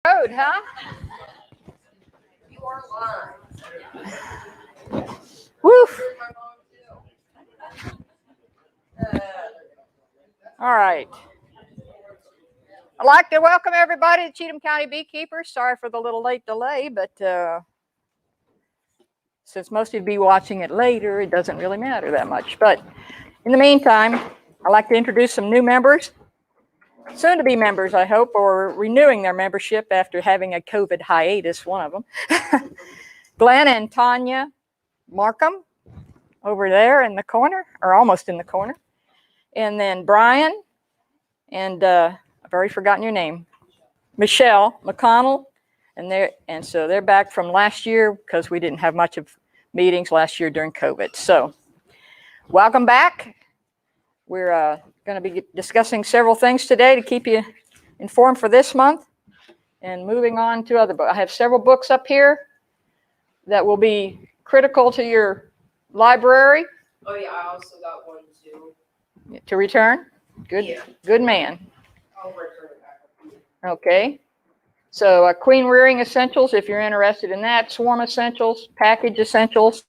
road, huh? You are lying. Woof. All right. I'd like to welcome everybody to Cheatham County Beekeepers. Sorry for the little late delay, but since most of you will be watching it later, it doesn't really matter that much. But in the meantime, I'd like to introduce some new members, soon to be members, I hope, or renewing their membership after having a COVID hiatus, one of them. Glenn and Tanya Markham over there in the corner, or almost in the corner. And then Brian and I've already forgotten your name, Michelle McConnell. And so they're back from last year because we didn't have much of meetings last year during COVID. So welcome back. We're going to be discussing several things today to keep you informed for this month. And moving on to other books. I have several books up here that will be critical to your library. Oh yeah, I also got one too. To return? Good, yeah. Good man. I'll return it back. Okay. So queen rearing essentials, if you're interested in that. Swarm essentials, package essentials.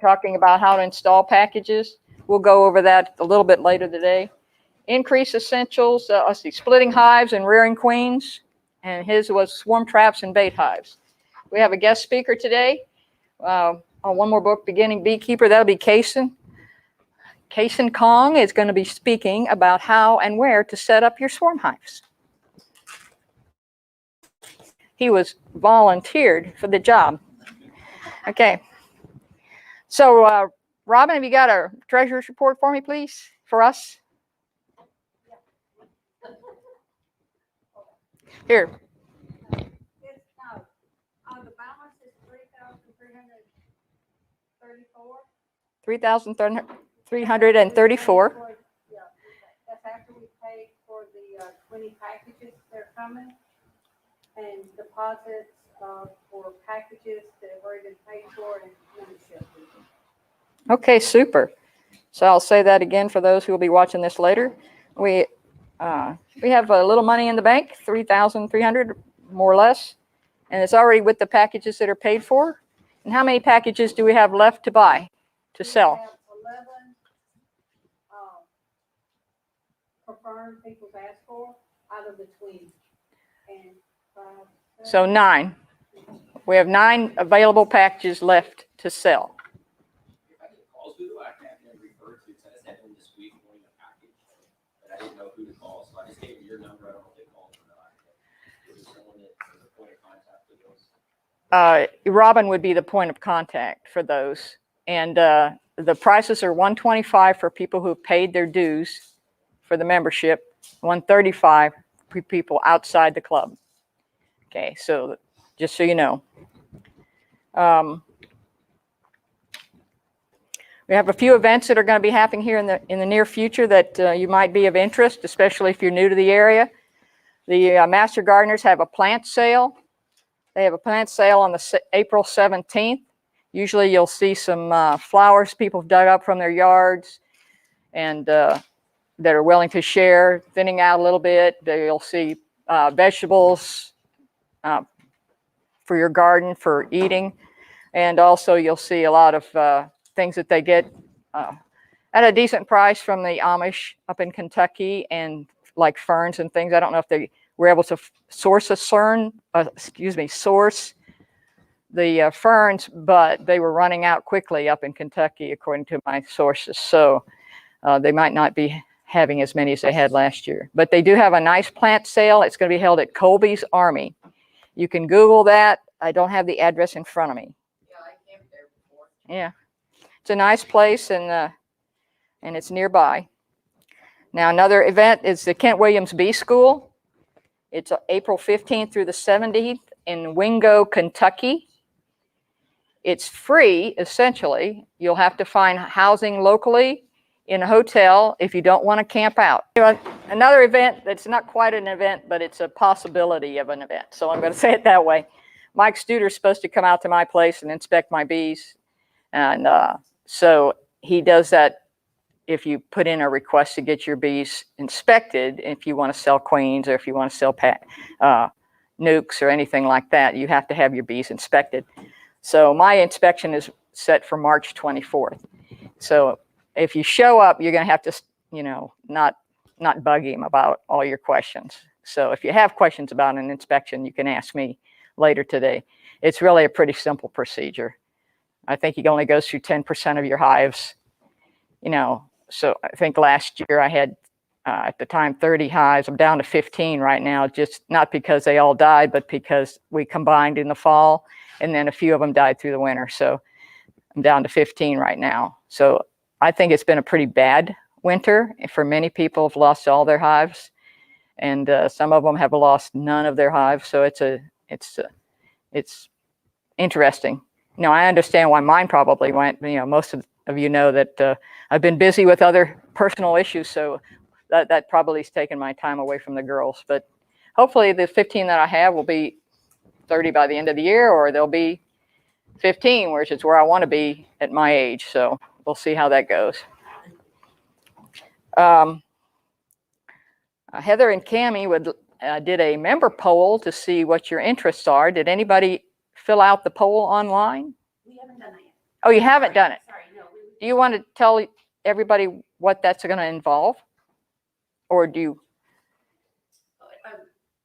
Talking about how to install packages. We'll go over that a little bit later today. Increase essentials, let's see, splitting hives and rearing queens. And his was swarm traps and bait hives. We have a guest speaker today on one more book, Beginning Beekeeper. That'll be Kason. Kason Kong is going to be speaking about how and where to set up your swarm hives. He was volunteered for the job. Okay. So, Robin, have you got a treasurer's report for me, please, for us? Here. The balance is $3,334. 3,334. Yeah, that's after we paid for the 20 packages that are coming, and deposits for packages that have already been paid for and membership. Okay, super. So I'll say that again for those who will be watching this later. We have a little money in the bank, 3,300 more or less, and it's already with the packages that are paid for. And how many packages do we have left to buy, to sell? We have 11 confirmed people's asked for out of the 20. And 5, 7. So 9. We have 9 available packages left to sell. If I get calls, who do I have to refer to? Because I just had one this week wanting a package, but I didn't know who to call, so I just gave your number. I don't know if they called or not. Is there someone that is a point of contact for those? Robin would be the point of contact for those. And the prices are $125 for people who have paid their dues for the membership, $135 for people outside the club. Okay, so just so you know. We have a few events that are going to be happening here in the near future that you might be of interest, especially if you're new to the area. The Master Gardeners have a plant sale. They have a plant sale on the April 17th. Usually you'll see some flowers people have dug up from their yards and that are willing to share, thinning out a little bit. You'll see vegetables for your garden for eating. And also you'll see a lot of things that they get at a decent price from the Amish up in Kentucky, and like ferns and things. I don't know if they were able to source the ferns, but they were running out quickly up in Kentucky, according to my sources. So they might not be having as many as they had last year. But they do have a nice plant sale. It's going to be held at Colby's Army. You can Google that. I don't have the address in front of me. Yeah, I camped there before. Yeah, it's a nice place, and it's nearby. Now, another event is the Kent Williams Bee School. It's April 15th through the 17th in Wingo, Kentucky. It's free, essentially. You'll have to find housing locally in a hotel if you don't want to camp out. Another event that's not quite an event, but it's a possibility of an event. So I'm going to say it that way. Mike Studer's supposed to come out to my place and inspect my bees. And so he does that if you put in a request to get your bees inspected, if you want to sell queens or if you want to sell nukes or anything like that, you have to have your bees inspected. So my inspection is set for March 24th. So if you show up, you're going to have to, you know, not bug him about all your questions. So if you have questions about an inspection, you can ask me later today. It's really a pretty simple procedure. I think he only goes through 10% of your hives, you know. So I think last year I had, at the time, 30 hives. I'm down to 15 right now, just not because they all died, but because we combined in the fall, and then a few of them died through the winter. So I'm down to 15 right now. So I think it's been a pretty bad winter for many people. Have lost all their hives, and some of them have lost none of their hives. So it's interesting. You know, I understand why mine probably went. You know, most of you know that I've been busy with other personal issues, so that probably has taken my time away from the girls. But hopefully the 15 that I have will be 30 by the end of the year, or they'll be 15, which is where I want to be at my age. So we'll see how that goes. Heather and Cammie did a member poll to see what your interests are. Did anybody fill out the poll online? We haven't done that yet. Oh, you haven't done it. Sorry, no. Do you want to tell everybody what that's going to involve? Or do you?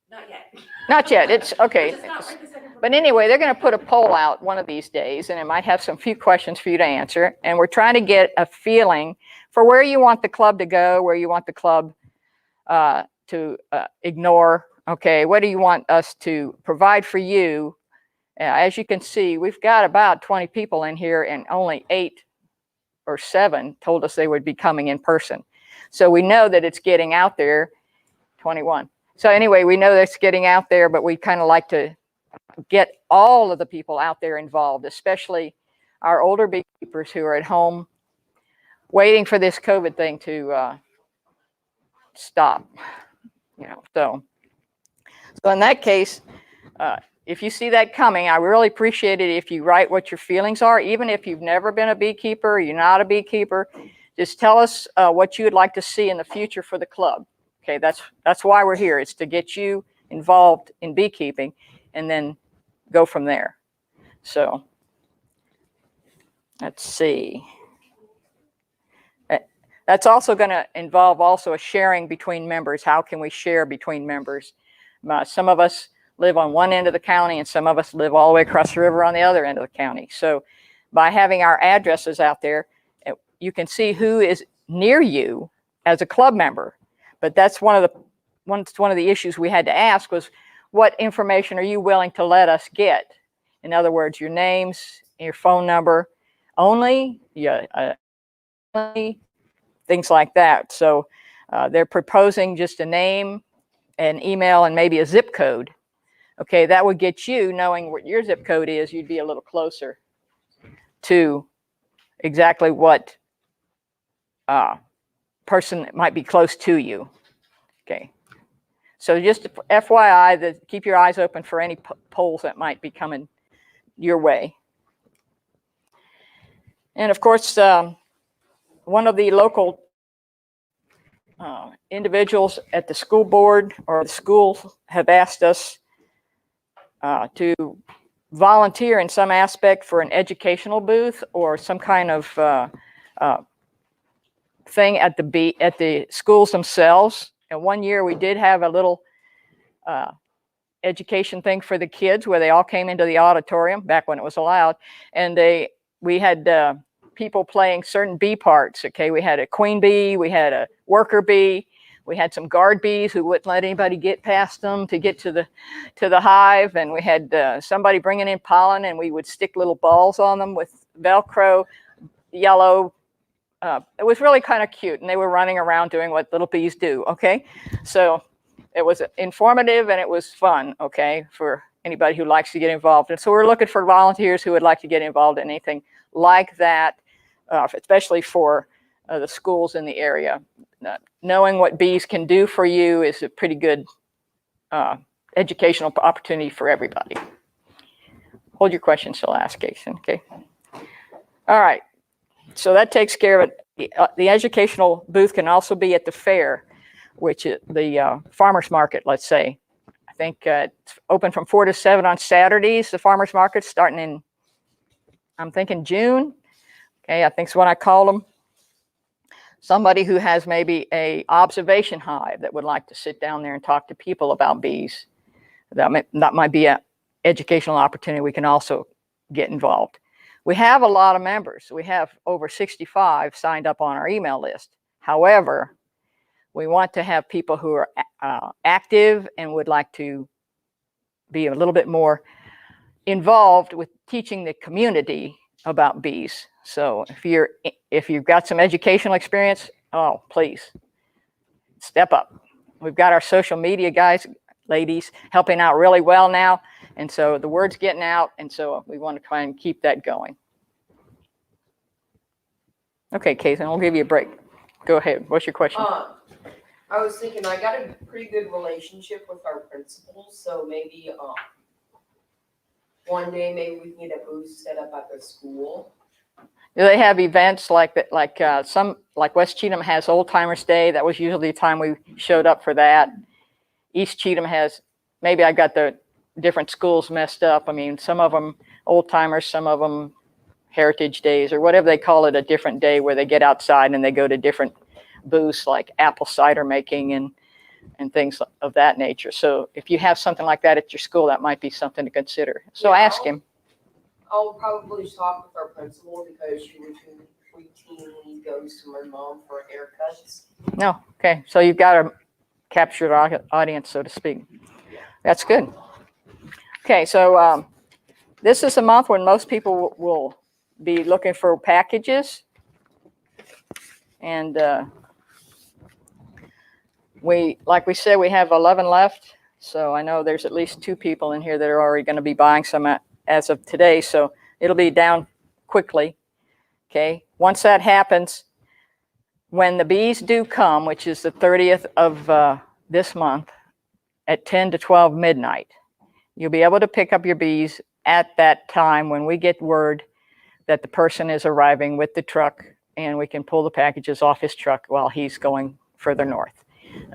Not yet. Not yet. It's okay. It's not right this second. But anyway, they're going to put a poll out one of these days, and it might have some few questions for you to answer. And we're trying to get a feeling for where you want the club to go, where you want the club to ignore. Okay, what do you want us to provide for you? As you can see, we've got about 20 people in here, and only 8 or 7 told us they would be coming in person. So we know that it's getting out there. 21. So anyway, we know that's getting out there, but we kind of like to get all of the people out there involved, especially our older beekeepers who are at home waiting for this COVID thing to stop. You know, so in that case, if you see that coming, I really appreciate it if you write what your feelings are, even if you've never been a beekeeper, you're not a beekeeper. Just tell us what you would like to see in the future for the club. Okay, that's why we're here. It's to get you involved in beekeeping and then go from there. So let's see. That's also going to involve also a sharing between members. How can we share between members? Some of us live on one end of the county, and some of us live all the way across the river on the other end of the county. So by having our addresses out there, you can see who is near you as a club member. But that's one of the issues we had to ask was, what information are you willing to let us get? In other words, your names, your phone number, only things like that. So they're proposing just a name, an email, and maybe a zip code. Okay, that would get you, knowing what your zip code is, you'd be a little closer to exactly what person might be close to you. Okay, so just FYI, keep your eyes open for any polls that might be coming your way. And of course, one of the local individuals at the school board or the school have asked us to volunteer in some aspect for an educational booth or some kind of thing at the schools themselves. And one year we did have a little education thing for the kids where they all came into the auditorium back when it was allowed, and we had people playing certain bee parts. Okay, we had a queen bee, we had a worker bee, we had some guard bees who wouldn't let anybody get past them to get to the hive, and we had somebody bringing in pollen, and we would stick little balls on them with Velcro, yellow. It was really kind of cute, and they were running around doing what little bees do. Okay, so it was informative and it was fun. Okay, for anybody who likes to get involved. And so we're looking for volunteers who would like to get involved in anything like that, especially for the schools in the area. Knowing what bees can do for you is a pretty good educational opportunity for everybody. Hold your questions till I ask, Jason. Okay. All right. So that takes care of it. The educational booth can also be at the fair, which is the farmer's market, let's say, I think it's open from 4 to 7 on Saturdays. The farmers market starting in, I'm thinking June. Okay, I think it's what I call them. Somebody who has maybe a observation hive that would like to sit down there and talk to people about bees. That might be an educational opportunity. We can also get involved. We have a lot of members. We have over 65 signed up on our email list. However, we want to have people who are active and would like to be a little bit more involved with teaching the community about bees. So if you've got some educational experience, oh, please step up. We've got our social media guys, ladies, helping out really well now. And so the word's getting out. And so we want to try and keep that going. Okay, Caitlin, I'll give you a break. Go ahead. What's your question? I was thinking I got a pretty good relationship with our principals, so maybe one day maybe we can get a booth set up at the school. Do they have events like that? Like West Cheatham has Old Timers Day. That was usually the time we showed up for that. East Cheatham has, maybe I got the different schools messed up. I mean, some of them Old Timers, some of them Heritage Days or whatever they call it, a different day where they get outside and they go to different booths like apple cider making and things of that nature. So if you have something like that at your school, that might be something to consider. So Yeah, ask him. I'll probably talk with our principal because she routinely goes to my mom for haircuts. No, okay. So you've got a captured audience, so to speak. That's good. Okay, so this is a month when most people will be looking for packages. And like we said, we have 11 left. So I know there's at least 2 people in here that are already going to be buying some as of today. So it'll be down quickly. Okay. Once that happens, when the bees do come, which is the 30th of this month at 10 to 12 midnight, you'll be able to pick up your bees at that time when we get word that the person is arriving with the truck, and we can pull the packages off his truck while he's going further north.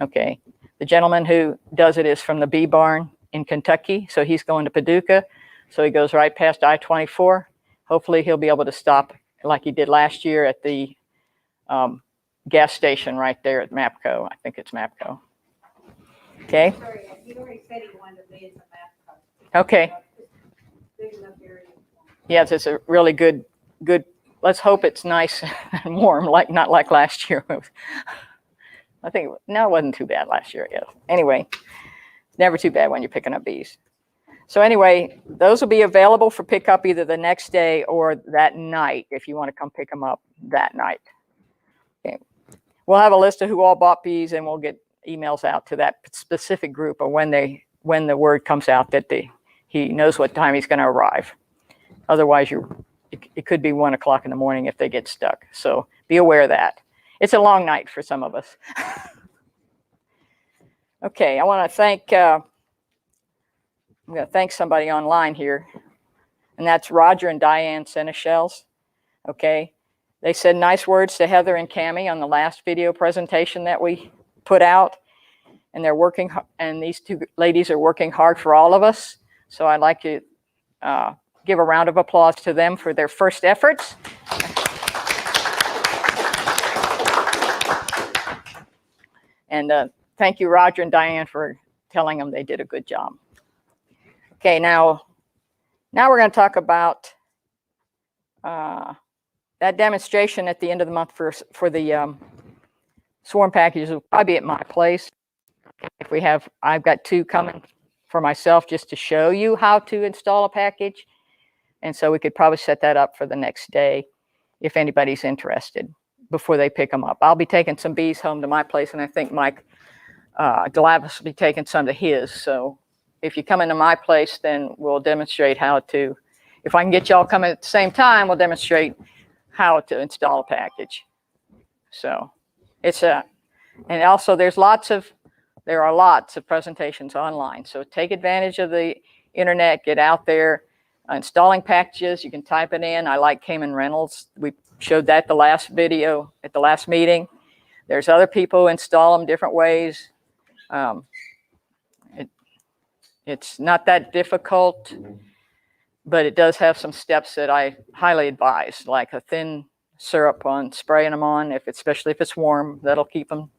Okay. The gentleman who does it is from the bee barn in Kentucky. So he's going to Paducah. So he goes right past I-24. Hopefully he'll be able to stop like he did last year at the gas station right there at MAPCO. I think it's MAPCO. Okay. Sorry, he already said he wanted to be in the map. Okay. Big enough area. Yes, it's a really good, let's hope it's nice and warm, not like last year. I think, no, it wasn't too bad last year. Yeah. Anyway, never too bad when you're picking up bees. So anyway, those will be available for pickup either the next day or that night if you want to come pick them up that night. Okay. We'll have a list of who all bought bees, and we'll get emails out to that specific group of when the word comes out that he knows what time he's going to arrive. Otherwise, it could be 1 o'clock in the morning if they get stuck. So be aware of that. It's a long night for some of us. Okay, I want to thank, I'm going to thank somebody online here, and that's Roger and Diane Seneschals. Okay, they said nice words to Heather and Cammie on the last video presentation that we put out, and they're working, and these 2 ladies are working hard for all of us. So I'd like to give a round of applause to them for their first efforts. And thank you, Roger and Diane, for telling them they did a good job. Okay, now we're going to talk about that demonstration at the end of the month for the swarm packages. Will probably be at my place. I've got 2 coming for myself just to show you how to install a package. And so we could probably set that up for the next day if anybody's interested before they pick them up. I'll be taking some bees home to my place, and I think Mike Delavis will be taking some to his. So if you come into my place, then we'll demonstrate how to, if I can get y'all coming at the same time, we'll demonstrate how to install a package. So it's and also there are lots of presentations online. So take advantage of the internet, get out there, installing packages. You can type it in. I like Cayman Reynolds. We showed that the last video at the last meeting. There's other people who install them different ways. It's not that difficult, but it does have some steps that I highly advise, like a thin syrup on spraying them on, especially if it's warm. That'll keep them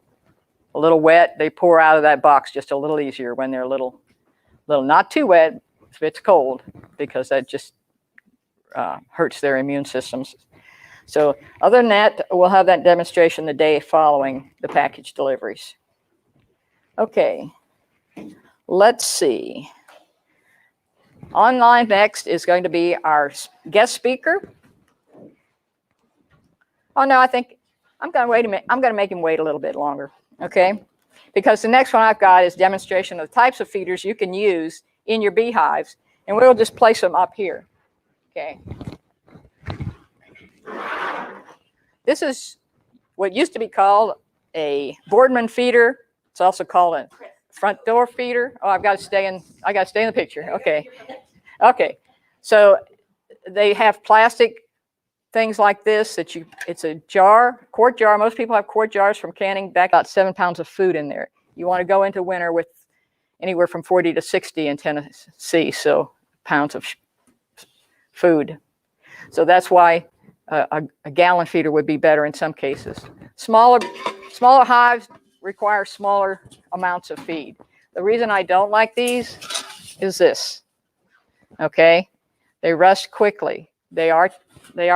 a little wet. They pour out of that box just a little easier when they're a little not too wet if it's cold, because that just hurts their immune systems. So other than that, we'll have that demonstration the day following the package deliveries. Okay, let's see. Online next is going to be our guest speaker. Oh no, I think I'm going to wait a minute. I'm going to make him wait a little bit longer, okay? Because the next one I've got is demonstration of the types of feeders you can use in your beehives, and we'll just place them up here, okay? This is what used to be called a Boardman feeder. It's also called a front door feeder. Oh, I got to stay in the picture. Okay. Okay. So they have plastic things like this it's a jar, quart jar. Most people have quart jars from canning back, about 7 pounds of food in there. You want to go into winter with anywhere from 40 to 60 in Tennessee, so pounds of food. So that's why a gallon feeder would be better in some cases. Smaller hives require smaller amounts of feed. The reason I don't like these is this, okay? They rust quickly. They are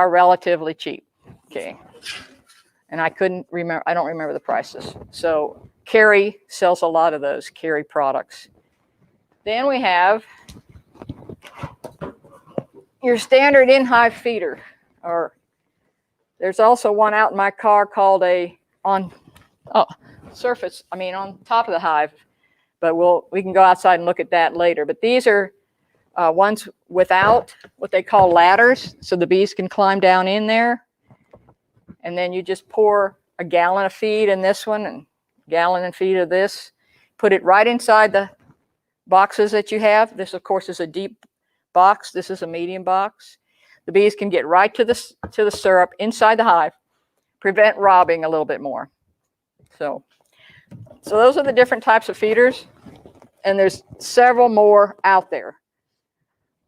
relatively cheap, okay? And I don't remember the prices. So Carey sells a lot of those, Carey products. Then we have your standard in-hive feeder, or there's also one out in my car called on top of the hive, but we can go outside and look at that later. But these are ones without what they call ladders, so the bees can climb down in there. And then you just pour a gallon of feed in this one and a gallon of feed of this. Put it right inside the boxes that you have. This, of course, is a deep box. This is a medium box. The bees can get right to the syrup inside the hive, prevent robbing a little bit more. So those are the different types of feeders, and there's several more out there.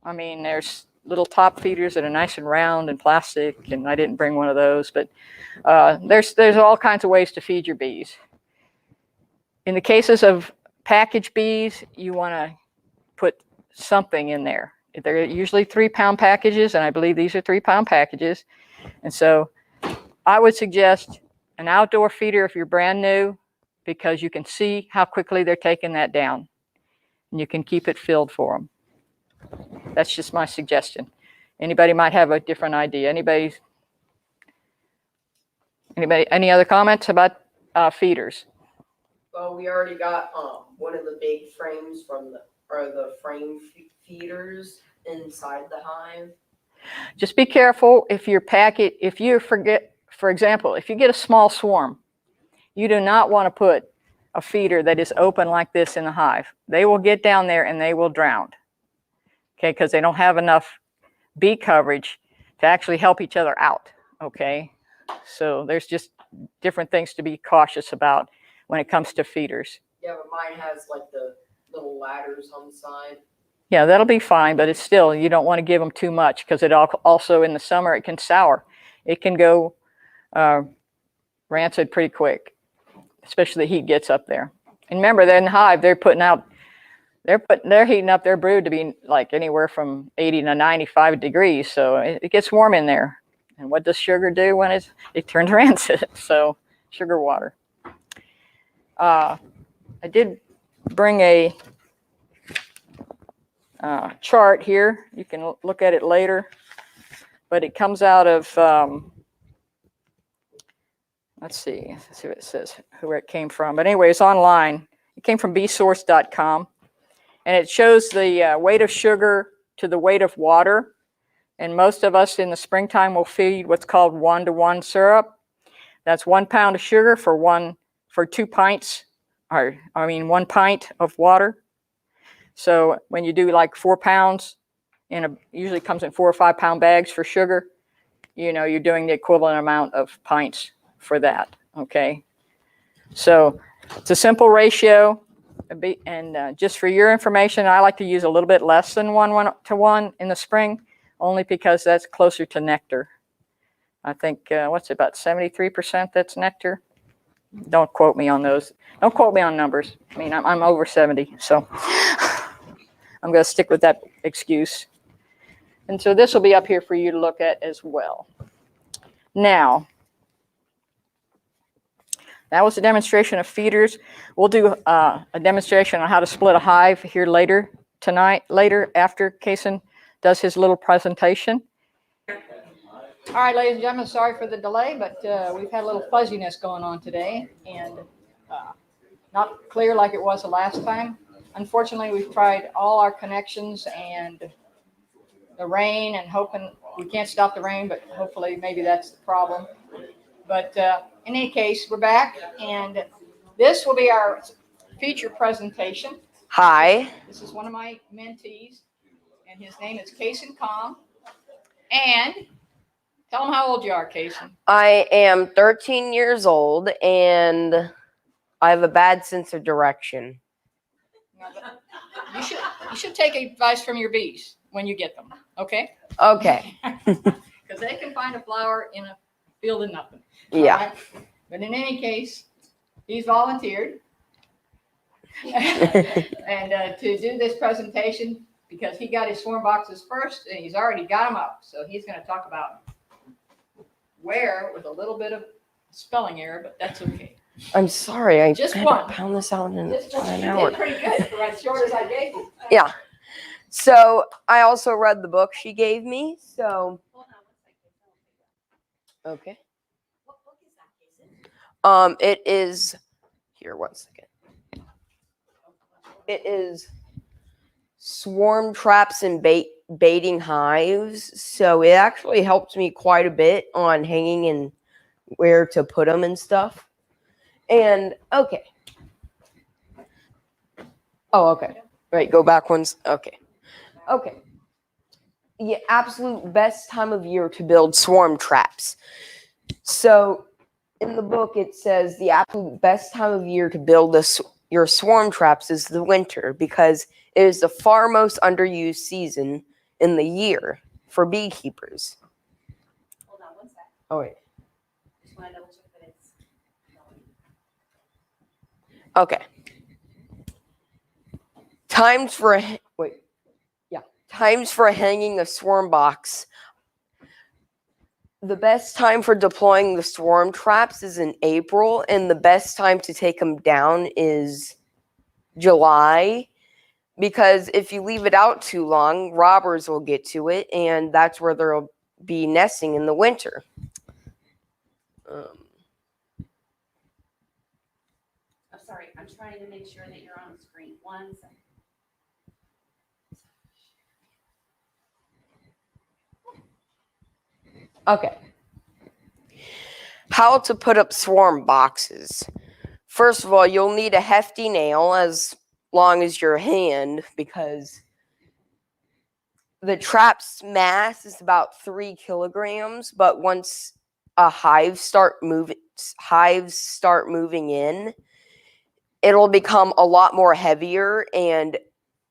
I mean, there's little top feeders that are nice and round and plastic, and I didn't bring one of those, but there's all kinds of ways to feed your bees. In the cases of package bees, you want to put something in there. They're usually 3-pound packages, and I believe these are 3-pound packages. And so I would suggest an outdoor feeder if you're brand new, because you can see how quickly they're taking that down, and you can keep it filled for them. That's just my suggestion. Anybody might have a different idea. Anybody, any other comments about feeders? Well, we already got one of the big frames the frame feeders inside the hive. Just be careful if you forget, for example, if you get a small swarm, you do not want to put a feeder that is open like this in the hive. They will get down there and they will drown, okay, because they don't have enough bee coverage to actually help each other out, okay? So there's just different things to be cautious about when it comes to feeders. Yeah, but mine has like the little ladders on the side. Yeah, that'll be fine, but it's still, you don't want to give them too much, because it also in the summer it can sour. It can go rancid pretty quick, especially the heat gets up there. And remember, they're in the hive, they're heating up their brood to be like anywhere from 80 to 95 degrees, so it gets warm in there. And what does sugar do when it turns rancid? So sugar water. I did bring a chart here. You can look at it later, but it comes out of let's see what it says, where it came from. But anyway, it's online. It came from beesource.com, and it shows the weight of sugar to the weight of water. And most of us in the springtime will feed what's called 1-to-1 syrup. That's 1 pound of sugar for 2 pints, 1 pint of water. So when you do like 4 pounds, usually comes in 4 or 5 pound bags for sugar, you're doing the equivalent amount of pints for that, okay? So it's a simple ratio. And just for your information, I like to use a little bit less than 1:1 in the spring, only because that's closer to nectar. I think, what's it, about 73% that's nectar? Don't quote me on those. Don't quote me on numbers. I mean, I'm over 70, so I'm going to stick with that excuse. And so this will be up here for you to look at as well. Now, that was a demonstration of feeders. We'll do a demonstration on how to split a hive here later after Kason does his little presentation. All right, ladies and gentlemen, sorry for the delay, but we've had a little fuzziness going on today and not clear like it was the last time. Unfortunately, we've tried all our connections and the rain and hoping we can't stop the rain, but hopefully maybe that's the problem. But in any case, we're back, and this will be our feature presentation. Hi. This is one of my mentees, and his name is Kason Com. And tell them how old you are, Kason. I am 13 years old, and I have a bad sense of direction. You should take advice from your bees when you get them, okay? Okay. Because they can find a flower in a field of nothing. Yeah. Right? But in any case, he's volunteered and to do this presentation because he got his swarm boxes first and he's already got them up. So he's going to talk about where with a little bit of spelling error, but that's okay. I'm sorry. I Just had one. to pound this out in Just one. an You hour. did pretty good for as short as I gave you. Yeah. So I also read the book she gave me. So Hold on one second. okay. What book is that, Jason? It is here. 1 second. It is Swarm Traps and Baiting Hives. So it actually helped me quite a bit on hanging and where to put them and stuff. And okay. Oh, okay. Right, go back once. Okay. Okay. The absolute best time of year to build swarm traps. So in the book, it says the absolute best time of year to build your swarm traps is the winter because it is the far most underused season in the year for beekeepers. Hold on one second. Oh, wait. Just want to double check that it's going. Okay. Times for hanging a swarm box. The best time for deploying the swarm traps is in April, and the best time to take them down is July, because if you leave it out too long, robbers will get to it, and that's where they'll be nesting in the winter. I'm sorry. I'm trying to make sure that you're on the screen. 1 second. Okay. How to put up swarm boxes. First of all, you'll need a hefty nail as long as your hand because the trap's mass is about 3 kilograms, but once hives start moving in, it'll become a lot more heavier and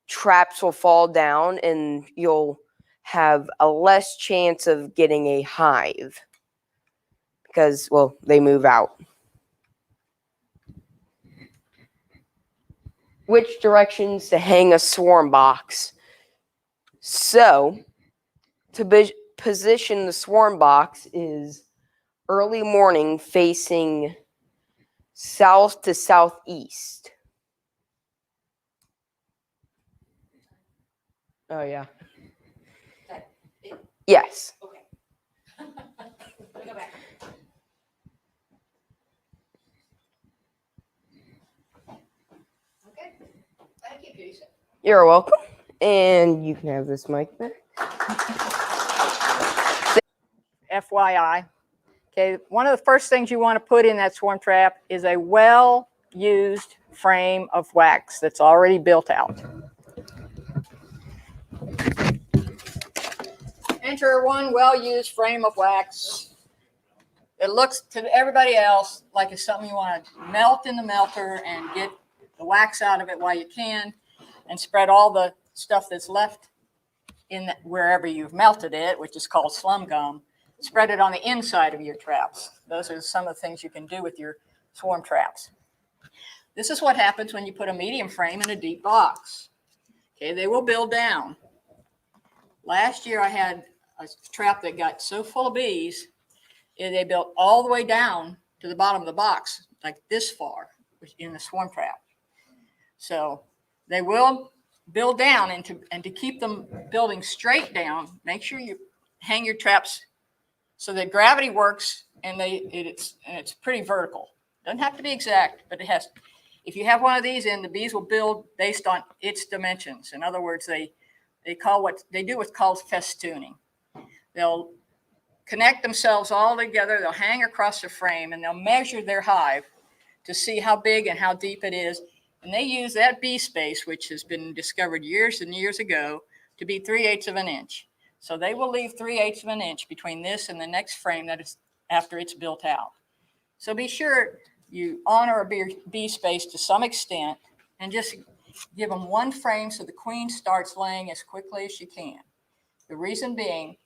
traps will fall down and you'll have a less chance of getting a hive because, well, they move out. Which directions to hang a swarm box? So, to position the swarm box is early morning facing south to southeast. Oh, yeah. Yes. Okay. Let me go back. Okay. Thank you, Jason. You're welcome. And you can have this mic back. FYI. Okay, one of the first things you want to put in that swarm trap is a well-used frame of wax that's already built out. Enter one well-used frame of wax. It looks to everybody else like it's something you want to melt in the melter and get the wax out of it while you can, and spread all the stuff that's left in wherever you've melted it, which is called slum gum. Spread it on the inside of your traps. Those are some of the things you can do with your swarm traps. This is what happens when you put a medium frame in a deep box. Okay, they will build down. Last year I had a trap that got so full of bees, they built all the way down to the bottom of the box, like this far in the swarm trap. So they will build down, and to keep them building straight down, make sure you hang your traps so that gravity works and it's pretty vertical. Doesn't have to be exact, but it has. If you have one of these in, the bees will build based on its dimensions. In other words, they do what's called festooning. They'll connect themselves all together. They'll hang across the frame, and they'll measure their hive to see how big and how deep it is. And they use that bee space, which has been discovered years and years ago, to be 3/8 of an inch. So they will leave 3/8 of an inch between this and the next frame that is after it's built out. So be sure you honor a bee space to some extent, and just give them one frame so the queen starts laying as quickly as she can. The reason being,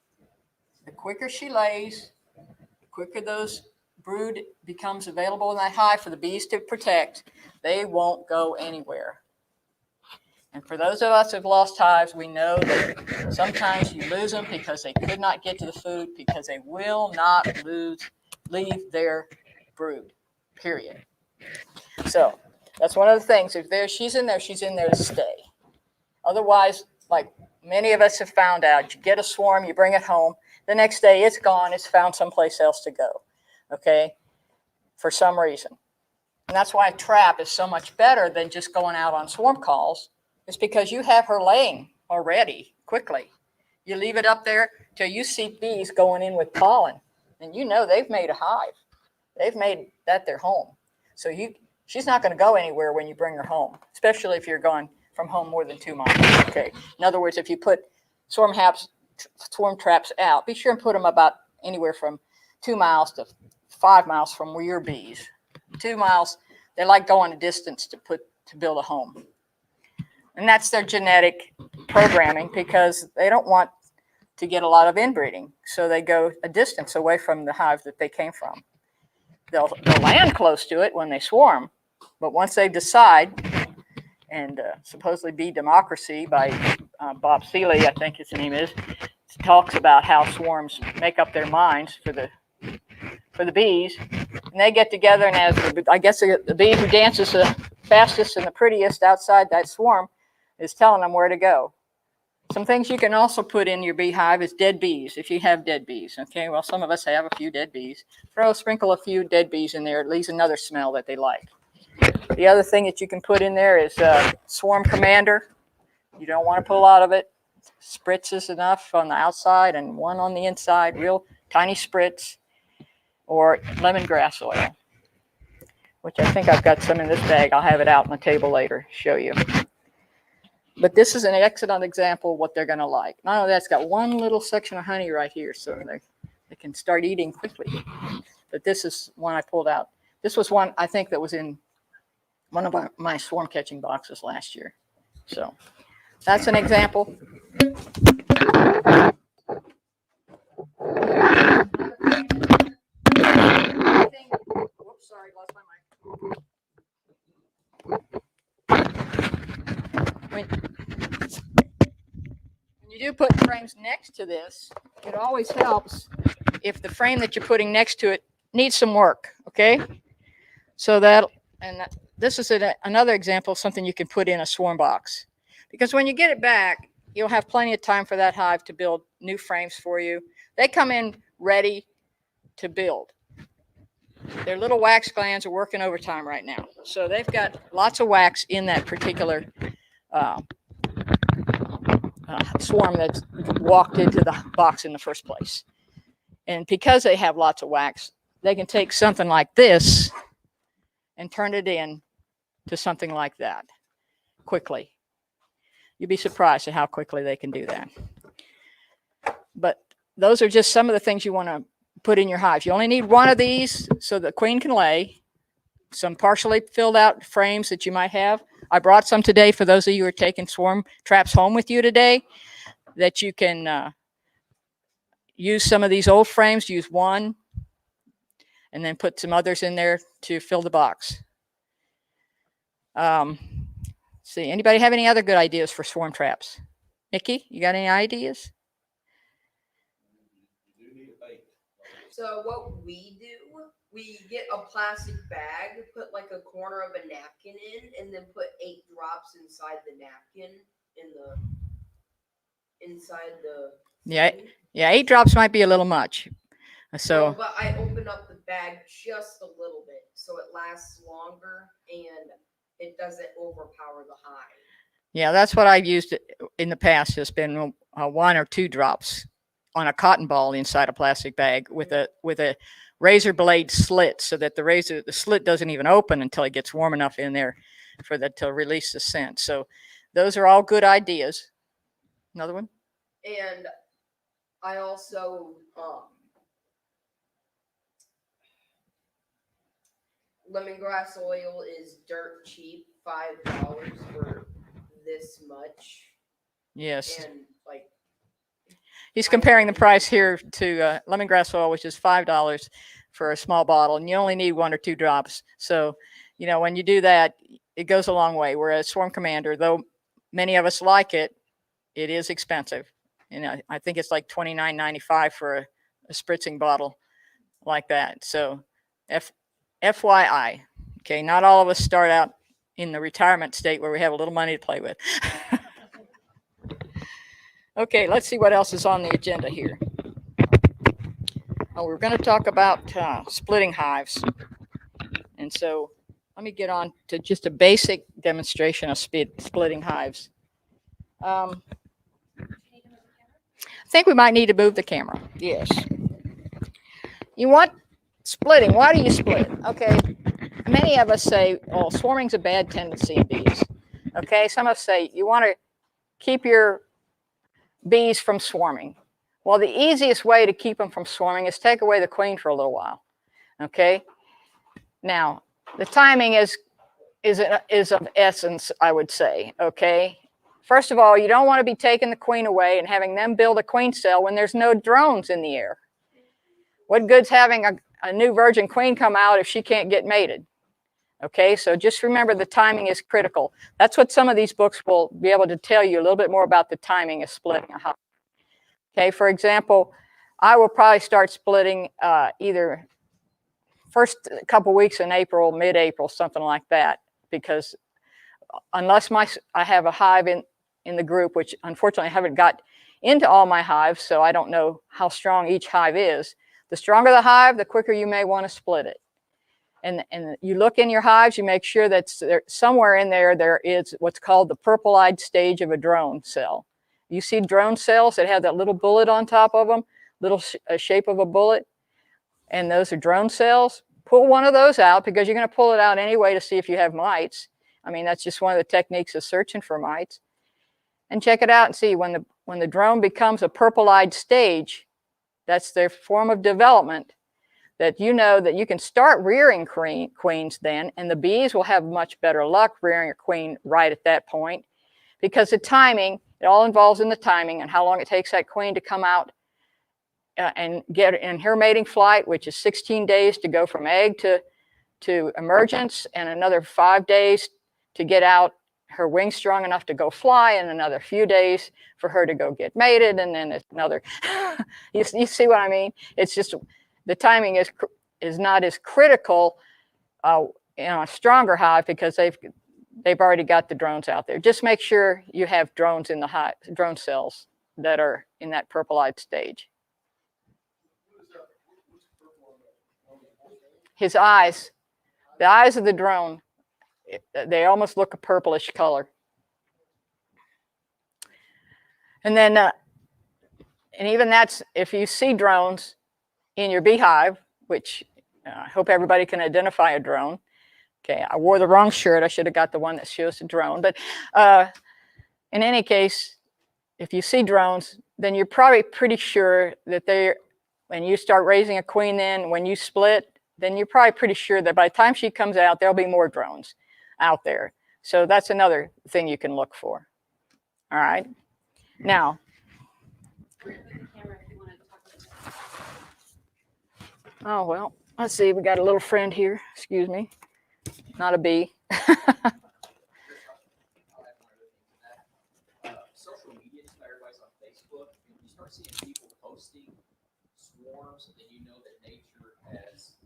the quicker she lays, the quicker those brood becomes available in that hive for the bees to protect. They won't go anywhere. And for those of us who've lost hives, we know that sometimes you lose them because they could not get to the food, because they will not leave their brood, period. So that's one of the things. If she's in there to stay. Otherwise, like many of us have found out, you get a swarm, you bring it home, the next day it's gone, it's found someplace else to go, okay, for some reason. And that's why a trap is so much better than just going out on swarm calls. It's because you have her laying already quickly. You leave it up there till you see bees going in with pollen, and you know they've made a hive. They've made that their home. So she's not going to go anywhere when you bring her home, especially if you're going from home more than 2 miles. Okay. In other words, if you put swarm traps out, be sure and put them about anywhere from 2 miles to 5 miles from where your bees. 2 miles, they like going a distance to build a home. And that's their genetic programming, because they don't want to get a lot of inbreeding. So they go a distance away from the hive that they came from. They'll land close to it when they swarm, but once they decide, and supposedly Bee Democracy by Bob Seeley, I think his name is, talks about how swarms make up their minds for the bees, and they get together, and as the bee who dances the fastest and the prettiest outside that swarm is telling them where to go. Some things you can also put in your beehive is dead bees, if you have dead bees. Okay, well, some of us have a few dead bees. Sprinkle a few dead bees in there. It leaves another smell that they like. The other thing that you can put in there is Swarm Commander. You don't want to put a lot of it. Spritz is enough on the outside and one on the inside, real tiny spritz, or lemongrass oil, which I think I've got some in this bag. I'll have it out on the table later, show you. But this is an excellent example of what they're going to like. Not only that, it's got one little section of honey right here, so they can start eating quickly. But this is one I pulled out. This was one, I think, that was in one of my swarm catching boxes last year. So that's an example. Whoops, sorry, lost my mic. When you do put frames next to this, it always helps if the frame that you're putting next to it needs some work, okay? So this is another example of something you can put in a swarm box. Because when you get it back, you'll have plenty of time for that hive to build new frames for you. They come in ready to build. Their little wax glands are working overtime right now. So they've got lots of wax in that particular swarm that's walked into the box in the first place. And because they have lots of wax, they can take something like this and turn it in to something like that quickly. You'd be surprised at how quickly they can do that. But those are just some of the things you want to put in your hive. You only need one of these so the queen can lay. some partially filled out frames that you might have. I brought some today for those of you who are taking swarm traps home with you today, that you can use some of these old frames, use one, and then put some others in there to fill the box. See, anybody have any other good ideas for swarm traps? Nikki, you got any ideas? So what we do, we get a plastic bag, put like a corner of a napkin in, and then put 8 drops inside the napkin inside the Yeah, thing. yeah, 8 drops might be a little much. No, So but I open up the bag just a little bit so it lasts longer and it doesn't overpower the hive. yeah, that's what I've used in the past. Has been 1 or 2 drops on a cotton ball inside a plastic bag with a razor blade slit, so that the slit doesn't even open until it gets warm enough in there for that to release the scent. So those are all good ideas. Another one? And I also lemongrass oil is dirt cheap, $5 for this much. Yes. And like He's comparing the price here to lemongrass oil, which is $5 for a small bottle, and you only need 1 or 2 drops. So, you know, when you do that, it goes a long way. Whereas Swarm Commander, though many of us like it, it is expensive. You know, I think it's like $29.95 for a spritzing bottle like that. So, FYI, okay, not all of us start out in the retirement state where we have a little money to play with. Okay, let's see what else is on the agenda here. Oh, we're going to talk about splitting hives. And so let me get on to just a basic demonstration of splitting hives. I think we might need to move the camera. Yes. You want splitting. Why do you split? Okay. Many of us say, oh, swarming's a bad tendency in bees. Okay. Some of us say you want to keep your bees from swarming. Well, the easiest way to keep them from swarming is take away the queen for a little while. Okay. Now, the timing is of essence, I would say. Okay. First of all, you don't want to be taking the queen away and having them build a queen cell when there's no drones in the air. What good's having a new virgin queen come out if she can't get mated? Okay, so just remember the timing is critical. That's what some of these books will be able to tell you a little bit more about the timing of splitting a hive. Okay, for example, I will probably start splitting either first couple weeks in April, mid-April, something like that, because unless I have a hive in the group, which unfortunately I haven't got into all my hives, so I don't know how strong each hive is. The stronger the hive, the quicker you may want to split it. And you look in your hives, you make sure that somewhere in there is what's called the purple-eyed stage of a drone cell. You see drone cells that have that little bullet on top of them, little shape of a bullet, and those are drone cells. Pull one of those out, because you're going to pull it out anyway to see if you have mites. I mean, that's just one of the techniques of searching for mites. And check it out and see when the drone becomes a purple-eyed stage, that's their form of development, that you know that you can start rearing queens then, and the bees will have much better luck rearing a queen right at that point, because the timing, it all involves in the timing and how long it takes that queen to come out and get in her mating flight, which is 16 days to go from egg to emergence, and another 5 days to get out her wings strong enough to go fly, and another few days for her to go get mated, and then it's another. you see what I mean? It's just the timing is not as critical in a stronger hive, because they've already got the drones out there. Just make sure you have drones in the hive, drone cells that are in that purple-eyed stage. His eyes, the eyes of the drone, they almost look a purplish color. And then, and even that's, if you see drones in your beehive, which I hope everybody can identify a drone. Okay, I wore the wrong shirt. I should have got the one that shows the drone. But in any case, if you see drones, then you're probably pretty sure that when you start raising a queen, then when you split, then you're probably pretty sure that by the time she comes out, there'll be more drones out there. So that's another thing you can look for. All right. Now, oh, well, let's see. We got a little friend here. Excuse me. Not a bee. Social media, everybody's on Facebook, and you start seeing people posting swarms, then you know that nature has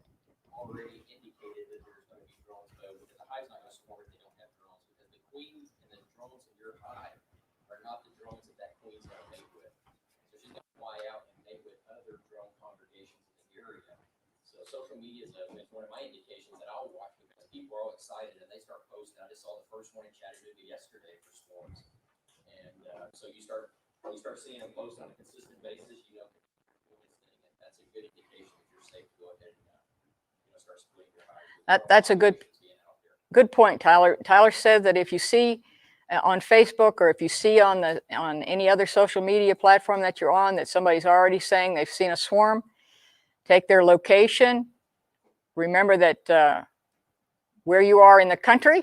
already indicated that there's going to be drones, but because the hive's not going to swarm if they don't have drones, because the queens and the drones in your hive are not the drones that that queen's going to mate with. So she's going to fly out and mate with other drone congregations in the area. So social media is one of my indications that I'll watch because people are all excited and they start posting. I just saw the first one in Chattanooga yesterday for swarms. And so you start seeing them post on a consistent basis, you know, and that's a good indication that you're safe to go ahead and start splitting your hive. That's a good point, Tyler. Tyler said that if you see on Facebook or if you see on any other social media platform that you're on that somebody's already saying they've seen a swarm, take their location. Remember that where you are in the country,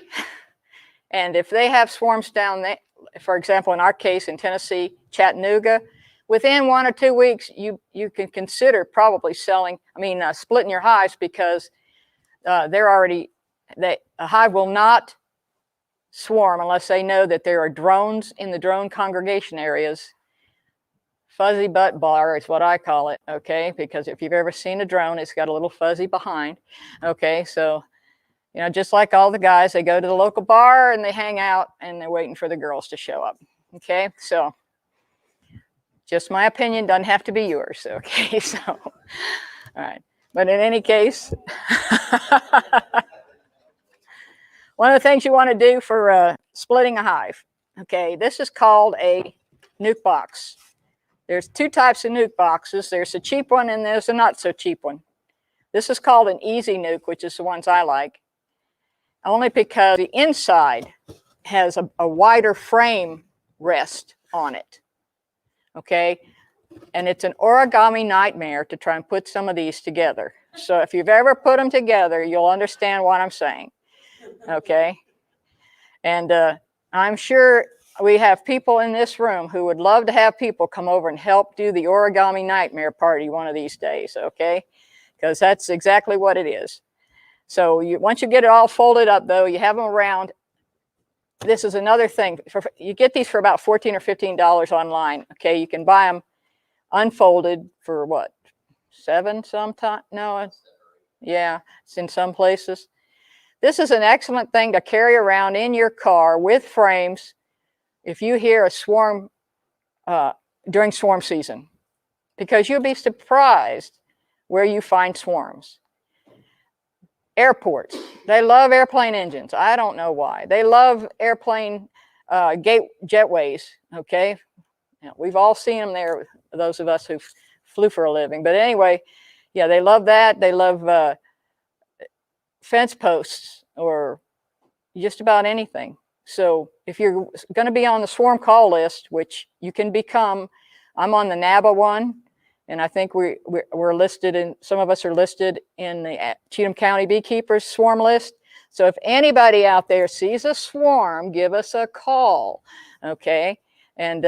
and if they have swarms down there, for example, in our case in Tennessee, Chattanooga, within 1 or 2 weeks, you can consider probably splitting your hives because a hive will not swarm unless they know that there are drones in the drone congregation areas. Fuzzy butt bar is what I call it, okay? Because if you've ever seen a drone, it's got a little fuzzy behind, okay? So, you know, just like all the guys, they go to the local bar and they hang out and they're waiting for the girls to show up, okay? So, just my opinion, doesn't have to be yours, okay? So, all right. But in any case, one of the things you want to do for splitting a hive, okay, this is called a Nuke Box. There's 2 types of Nuke boxes. There's a cheap one and there's a not so cheap one. This is called an easy nuke, which is the ones I like, only because the inside has a wider frame rest on it, okay? And it's an origami nightmare to try and put some of these together. So if you've ever put them together, you'll understand what I'm saying, okay? And I'm sure we have people in this room who would love to have people come over and help do the origami nightmare party one of these days, okay? Because that's exactly what it is. So once you get it all folded up, though, you have them around. This is another thing. You get these for about $14 or $15 online, okay? You can buy them unfolded for what, $7 sometime? No, yeah, it's in some places. This is an excellent thing to carry around in your car with frames if you hear a swarm during swarm season, because you'll be surprised where you find swarms. Airports, they love airplane engines. I don't know why. They love airplane jetways, okay? Now, we've all seen them there, those of us who flew for a living. But anyway, yeah, they love that. They love fence posts or just about anything. So if you're going to be on the swarm call list, which you can become, I'm on the NABA one, and I think we're listed in, some of us are listed in the Cheatham County Beekeepers swarm list. So if anybody out there sees a swarm, give us a call, okay? And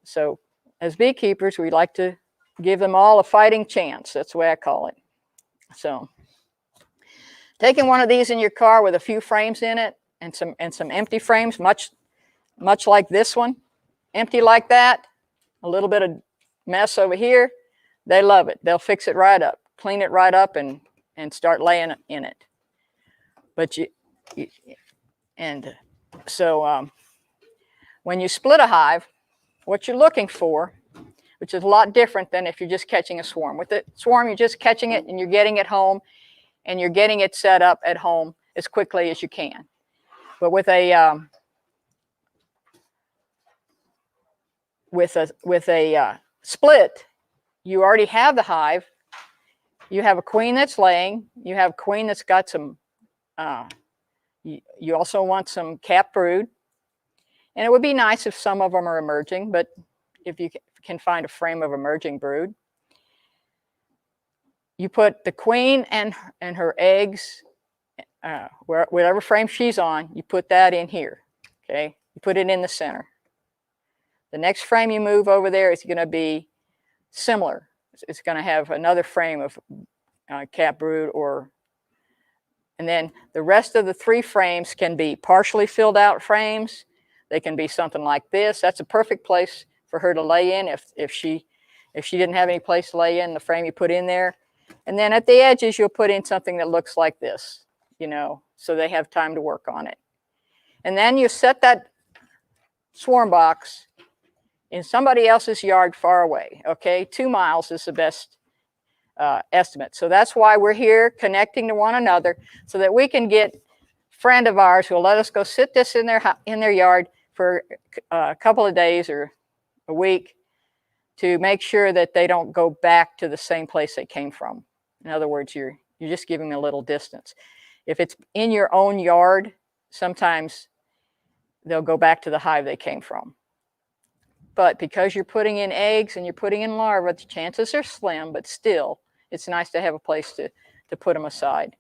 so as beekeepers, we like to give them all a fighting chance. That's the way I call it. So taking one of these in your car with a few frames in it and some empty frames, much like this one, empty like that, a little bit of mess over here, they love it. They'll fix it right up, clean it right up, and start laying in it. But so when you split a hive, what you're looking for, which is a lot different than if you're just catching a swarm. With the swarm, you're just catching it and you're getting it home, and you're getting it set up at home as quickly as you can. But with a split, you already have the hive. You have a queen that's laying. You have a queen that's got some. You also want some capped brood, and it would be nice if some of them are emerging. But if you can find a frame of emerging brood, you put the queen and her eggs, whatever frame she's on, you put that in here, okay? You put it in the center. The next frame you move over there is going to be similar. It's going to have another frame of cat brood, and then the rest of the 3 frames can be partially filled out frames. They can be something like this. That's a perfect place for her to lay in if she didn't have any place to lay in, the frame you put in there. And then at the edges, you'll put in something that looks like this, you know, so they have time to work on it. And then you set that swarm box in somebody else's yard far away, okay? 2 miles is the best estimate. So that's why we're here connecting to one another, so that we can get a friend of ours who will let us go sit this in their yard for a couple of days or a week to make sure that they don't go back to the same place they came from. In other words, you're just giving them a little distance. If it's in your own yard, sometimes they'll go back to the hive they came from. But because you're putting in eggs and you're putting in larvae, the chances are slim, but still, it's nice to have a place to put them aside,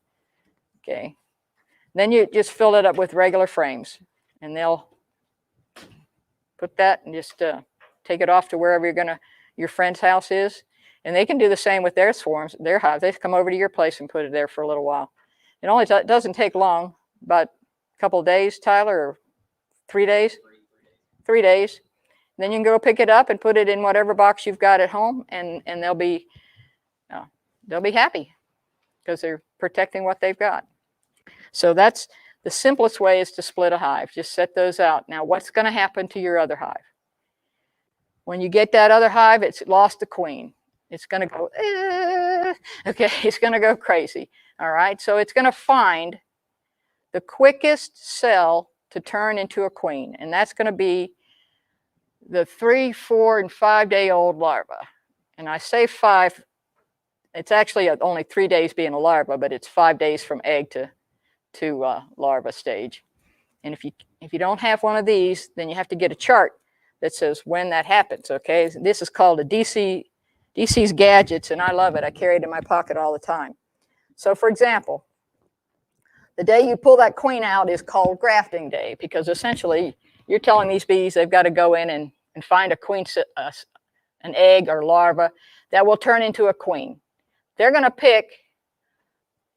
okay? Then you just fill it up with regular frames, and they'll put that and just take it off to wherever your friend's house is. And they can do the same with their swarms, their hives. They come over to your place and put it there for a little while. It only doesn't take long, about a couple of days, Tyler, or 3 days? 3 days. Then you can go pick it up and put it in whatever box you've got at home, and they'll be happy because they're protecting what they've got. So that's the simplest way, is to split a hive. Just set those out. Now, what's going to happen to your other hive? When you get that other hive, it's lost a queen. It's going to go, okay, it's going to go crazy. All right, so it's going to find the quickest cell to turn into a queen, and that's going to be the 3, 4, and 5 day old larva. And I say 5, it's actually only 3 days being a larva, but it's 5 days from egg to larva stage. And if you don't have one of these, then you have to get a chart that says when that happens, okay? This is called a DC's Gadgets, and I love it. I carry it in my pocket all the time. So for example, the day you pull that queen out is called grafting day, because essentially you're telling these bees they've got to go in and find a queen, an egg or larva that will turn into a queen. They're going to pick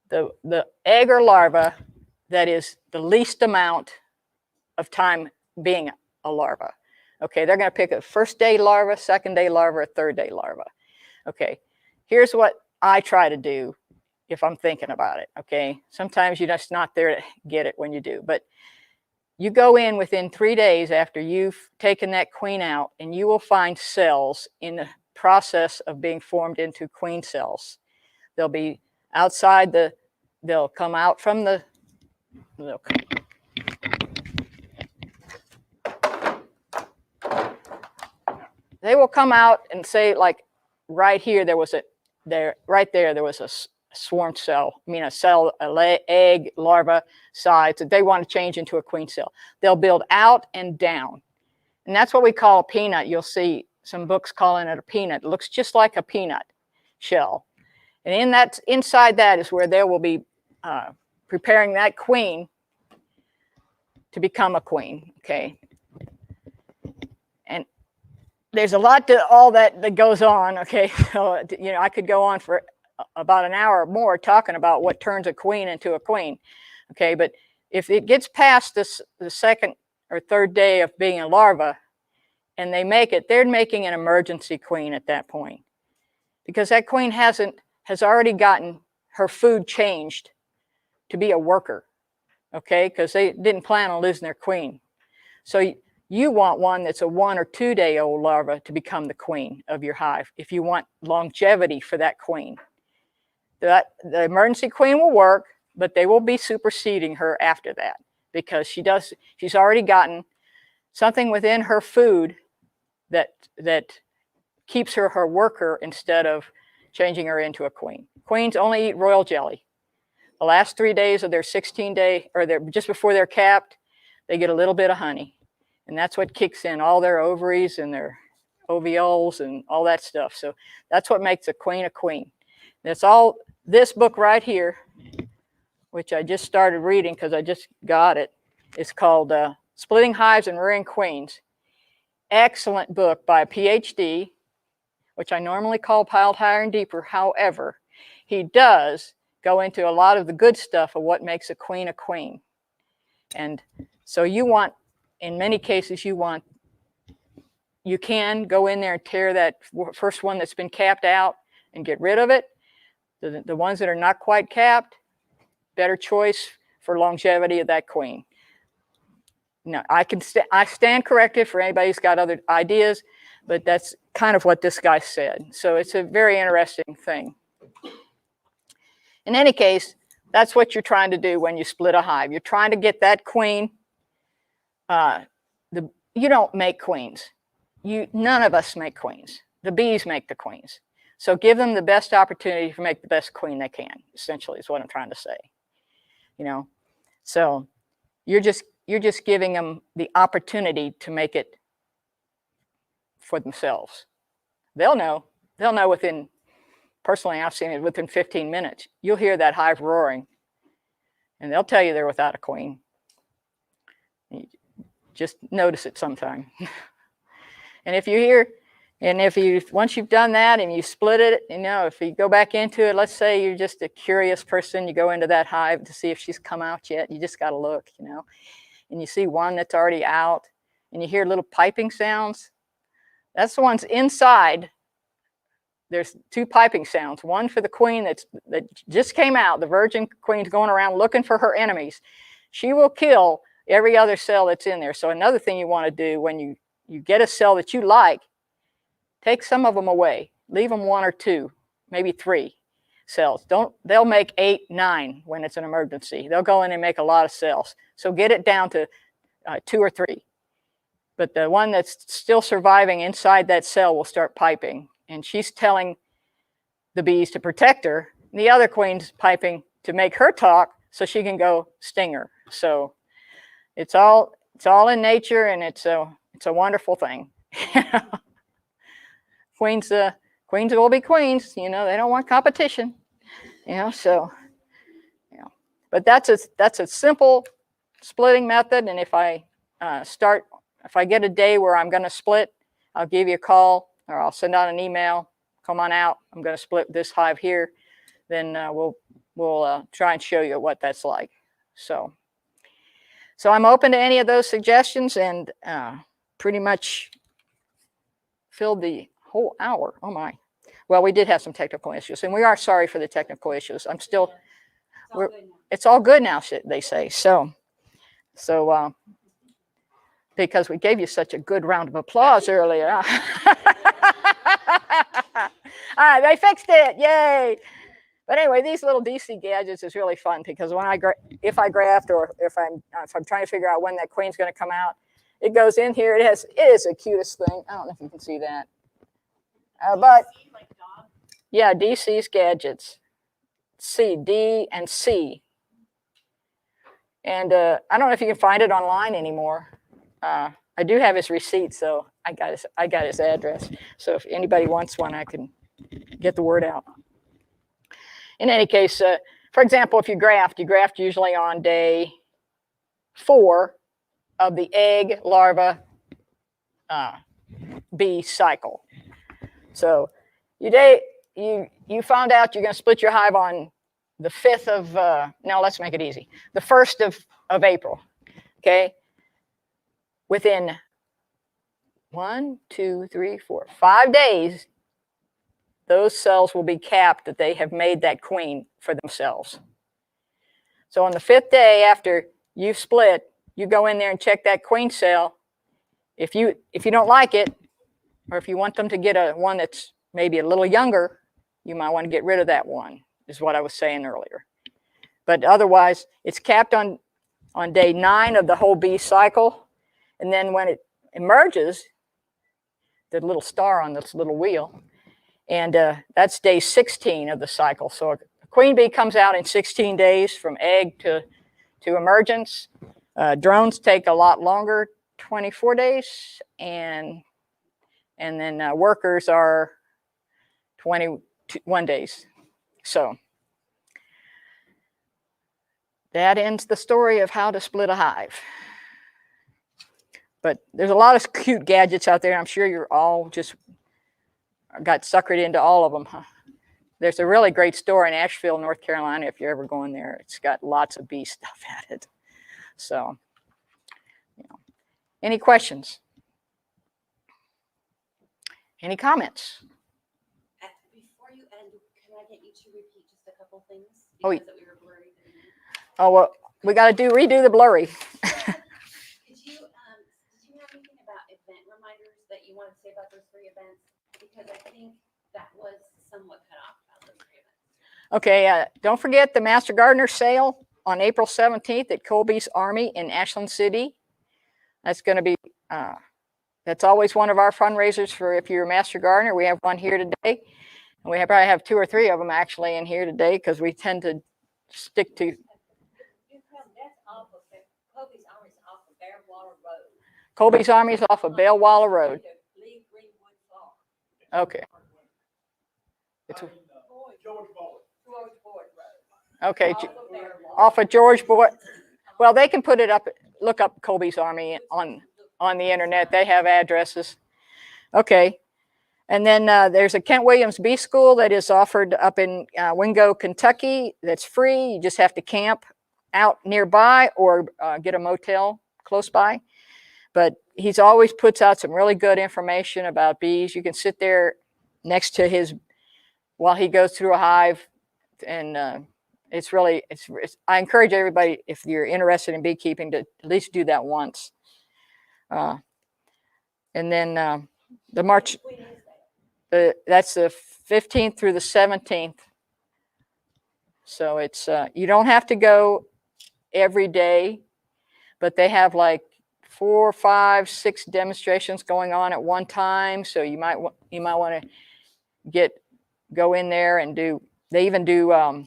the egg or larva that is the least amount of time being a larva. Okay, they're going to pick a first day larva, second day larva, or third day larva. Okay, here's what I try to do if I'm thinking about it. Okay, sometimes you're just not there to get it when you do, but you go in within 3 days after you've taken that queen out, and you will find cells in the process of being formed into queen cells. They'll be outside they'll come out from they will come out and say, like right here, there was a swarm cell, egg, larva size that they want to change into a queen cell. They'll build out and down. And that's what we call a peanut. You'll see some books calling it a peanut. It looks just like a peanut shell. And inside that is where they will be preparing that queen to become a queen, okay? And there's a lot to all that goes on, okay? So, I could go on for about an hour or more talking about what turns a queen into a queen, okay? But if it gets past the second or third day of being a larva and they make it, they're making an emergency queen at that point, because that queen has already gotten her food changed to be a worker, okay? Because they didn't plan on losing their queen. So you want one that's a 1 or 2 day old larva to become the queen of your hive if you want longevity for that queen. The emergency queen will work, but they will be superseding her after that, because she's already gotten something within her food that keeps her worker instead of changing her into a queen. Queens only eat royal jelly. The last 3 days of their 16-day, or just before they're capped, they get a little bit of honey. And that's what kicks in all their ovaries and their ovioles and all that stuff. So that's what makes a queen a queen. That's all this book right here, which I just started reading because I just got it. It's called Splitting Hives and Rearing Queens. Excellent book by a PhD, which I normally call piled higher and deeper. However, he does go into a lot of the good stuff of what makes a queen a queen. And so you want, in many cases, you can go in there and tear that first one that's been capped out and get rid of it. The ones that are not quite capped, better choice for longevity of that queen. No, I stand corrected for anybody who's got other ideas, but that's kind of what this guy said. So it's a very interesting thing. In any case, that's what you're trying to do when you split a hive. You're trying to get that queen. You don't make queens. None of us make queens. The bees make the queens. So give them the best opportunity to make the best queen they can, essentially is what I'm trying to say. You know, so you're just giving them the opportunity to make it for themselves. They'll know within, personally I've seen it within 15 minutes. You'll hear that hive roaring and they'll tell you they're without a queen. You just notice it sometime. And once you've done that and you split it, you know, if you go back into it, let's say you're just a curious person, you go into that hive to see if she's come out yet. You just got to look, you know, and you see one that's already out and you hear little piping sounds. That's the ones inside. There's two piping sounds, one for the queen that just came out. The virgin queen's going around looking for her enemies. She will kill every other cell that's in there. So another thing you want to do when you get a cell that you like, take some of them away. Leave them 1 or 2, maybe 3 cells. They'll make 8, 9 when it's an emergency. They'll go in and make a lot of cells. So get it down to 2 or 3. But the one that's still surviving inside that cell will start piping. And she's telling the bees to protect her. And the other queen's piping to make her talk so she can go sting her. So it's all in nature, and it's a wonderful thing. Queens will be queens, you know, they don't want competition, you know, so, you know, but that's a simple splitting method. And if I get a day where I'm going to split, I'll give you a call or I'll send out an email, come on out, I'm going to split this hive here. Then we'll try and show you what that's like. So I'm open to any of those suggestions, and pretty much filled the whole hour. Oh my. Well, we did have some technical issues, and we are sorry for the technical issues. It's all good now, they say. So because we gave you such a good round of applause earlier. All right, they fixed it. Yay. But anyway, these little DC gadgets is really fun, because when if I graft, or if I'm trying to figure out when that queen's going to come out, it goes in here. It is the cutest thing. I don't know if you can see that. But yeah, DC's gadgets. D and C. And I don't know if you can find it online anymore. I do have his receipt, so I got his address. So if anybody wants one, I can get the word out. In any case, for example, if you graft usually on day 4 of the egg larva bee cycle. So you found out you're going to split your hive on the 5th of, now let's make it easy, the 1st of April, okay? Within 1, 2, 3, 4, 5 days, those cells will be capped that they have made that queen for themselves. So on the 5th day after you've split, you go in there and check that queen cell. If you don't like it, or if you want them to get one that's maybe a little younger, you might want to get rid of that one, is what I was saying earlier. But otherwise, it's capped on day 9 of the whole bee cycle. And then when it emerges, the little star on this little wheel, and that's day 16 of the cycle. So a queen bee comes out in 16 days from egg to emergence. Drones take a lot longer, 24 days, and then workers are 21 days. So that ends the story of how to split a hive. But there's a lot of cute gadgets out there. I'm sure you're all just got suckered into all of them. Huh? There's a really great store in Asheville, North Carolina, if you're ever going there. It's got lots of bee stuff at it. So, you know. Any questions? Any comments? Before you end, can I get you to repeat just a couple things? Oh, Because that we were blurry. Oh, well, we got to redo the blurry. Did you have anything about event reminders that you want to say about those 3 events? Because I think that was somewhat cut off about those 3 events. Okay, don't forget the Master Gardener sale on April 17th at Colby's Army in Ashland City. That's going to be, that's always one of our fundraisers for if you're a Master Gardener. We have one here today. And we probably have 2 or 3 of them actually in here today because we tend to stick to. That's off of, Kobe's Army's off of Bearwater Road. Colby's Army is off of Bellwalla Road. Lee Greenwood Farm. Okay. It's, George Boyd Road. okay, Off of Bearwater. off of George Boyd. Well, they can put it up, look up Colby's Army on the internet. They have addresses. Okay. And then there's a Kent Williams Bee School that is offered up in Wingo, Kentucky. That's free. You just have to camp out nearby or get a motel close by. But he's always puts out some really good information about bees. You can sit there next to his, while he goes through a hive. And it's really, I encourage everybody, if you're interested in beekeeping, to at least do that once. And then the March, that's the 15th through the 17th. So it's, you don't have to go every day, but they have like 4, 5, 6 demonstrations going on at one time. So you might want to go in there and do, they even do,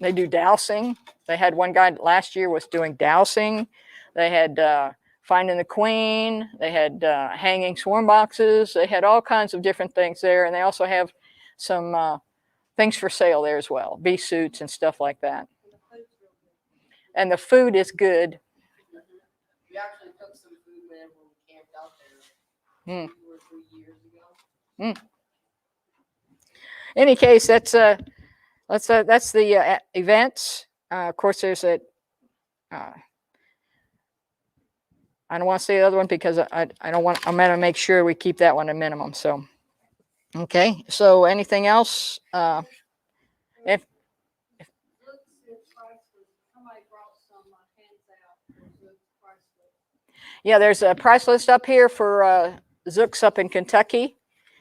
they do dowsing. They had one guy last year was doing dowsing. They had finding the queen. They had hanging swarm boxes. They had all kinds of different things there. And they also have some things for sale there as well. Bee suits and stuff like that. And the food is good. We actually took some food whenever we camped out there 2 or 3 years ago. Any case, that's the events. Of course, there's a. I don't want to say the other one because I don't want. I'm going to make sure we keep that one a minimum. So, okay. So, anything else? If yeah, there's a price list up here for Zooks up in Kentucky,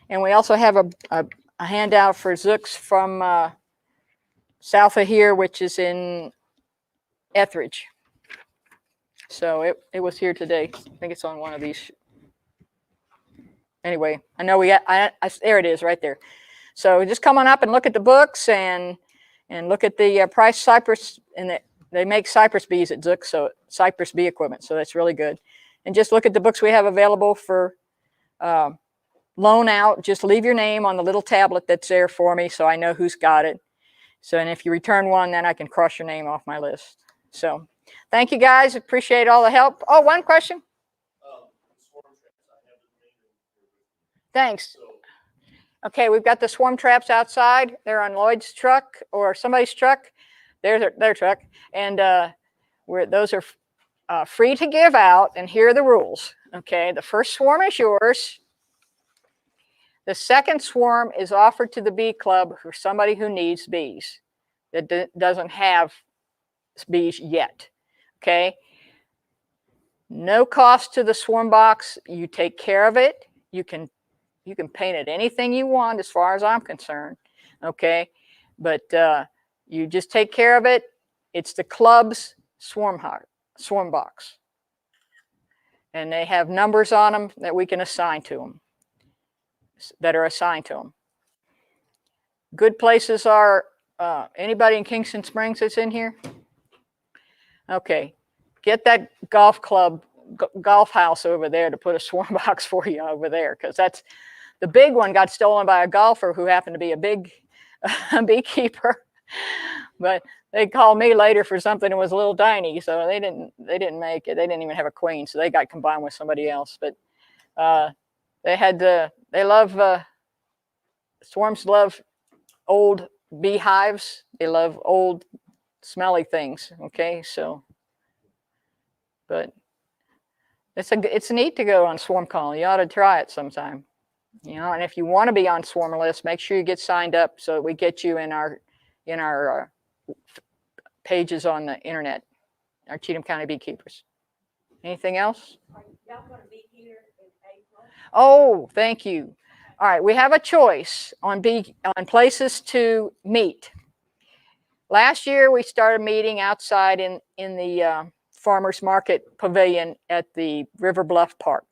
and we also have a handout for Zooks from south of here, which is in Etheridge. So it was here today. I think it's on one of these. Anyway, I know there it is right there. So just come on up and look at the books and look at the price cypress, and they make cypress bees at Zook, so cypress bee equipment. So that's really good. And just look at the books we have available for loan out. Just leave your name on the little tablet that's there for me so I know who's got it. So, and if you return one, then I can cross your name off my list. So thank you guys. Appreciate all the help. Oh, one question. Thanks. Okay, we've got the swarm traps outside. They're on Lloyd's truck or somebody's truck. There's their truck. And those are free to give out. And here are the rules. Okay, the first swarm is yours. The second swarm is offered to the bee club for somebody who needs bees that doesn't have bees yet. Okay. No cost to the swarm box. You take care of it. You can paint it anything you want as far as I'm concerned. Okay. But you just take care of it. It's the club's swarm box. And they have numbers on them that we can assign to them. That are assigned to them. Good places are, anybody in Kingston Springs that's in here? Okay, get that golf club, golf house over there to put a swarm box for you over there, because that's, the big one got stolen by a golfer who happened to be a big beekeeper, but they called me later for something that was a little tiny, so they didn't make it. They didn't even have a queen, so they got combined with somebody else. But they love swarms love old beehives. They love old smelly things. Okay, so but it's neat to go on swarm call. You ought to try it sometime. You know, and if you want to be on swarm list, make sure you get signed up so that we get you in our pages on the internet, our Cheatham County Beekeepers. Anything else? Are y'all gonna be here in April? Oh, thank you. All right, we have a choice on places to meet. Last year, we started meeting outside in the Farmers Market Pavilion at the River Bluff Park.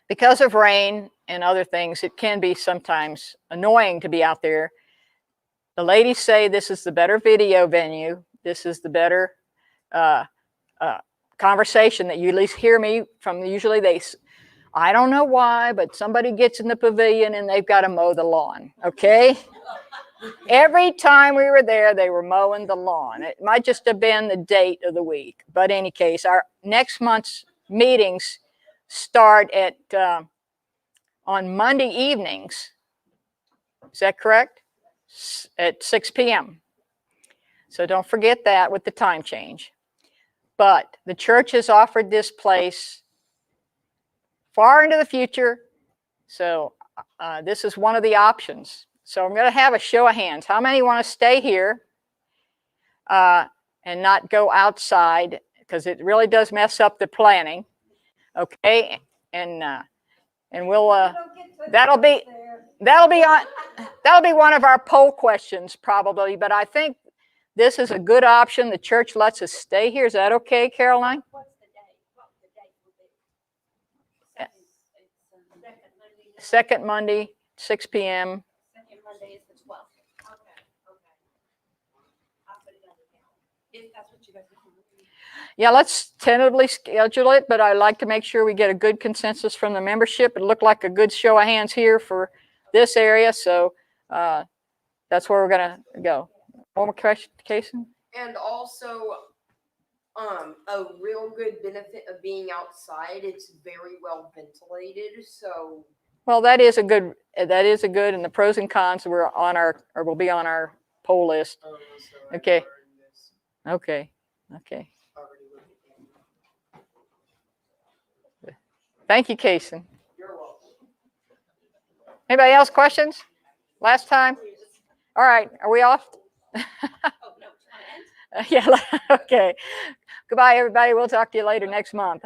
Because of rain and other things, it can be sometimes annoying to be out there. The ladies say this is the better video venue. This is the better conversation that you at least hear me from. Usually I don't know why, but somebody gets in the pavilion and they've got to mow the lawn, okay? Every time we were there, they were mowing the lawn. It might just have been the date of the week. But in any case, our next month's meetings start at on Monday evenings. Is that correct? At 6 p.m. So don't forget that with the time change. But the church has offered this place far into the future. So this is one of the options. So I'm going to have a show of hands. How many want to stay here and not go outside? Because it really does mess up the planning. Okay, and we'll that'll be one of our poll questions probably. But I think this is a good option. The church lets us stay here. Is that okay, Caroline? What's the date? What the date will be? Second Monday, 6 p.m. Second Monday is the 12th. Okay. I'll put it on the calendar. If that's what you guys want. Yeah, let's tentatively schedule it, but I'd like to make sure we get a good consensus from the membership. It looked like a good show of hands here for this area, so that's where we're going to go. One more question, Kason? And also, a real good benefit of being outside, it's very well ventilated, so. Well, that is a good, and the pros and cons were on will be on our poll list. Okay. Okay. Thank you, Kason. You're welcome. Anybody else questions? Last time? All right, are we off? Oh, no, Yeah, okay. Goodbye, everybody. We'll talk to you later next month.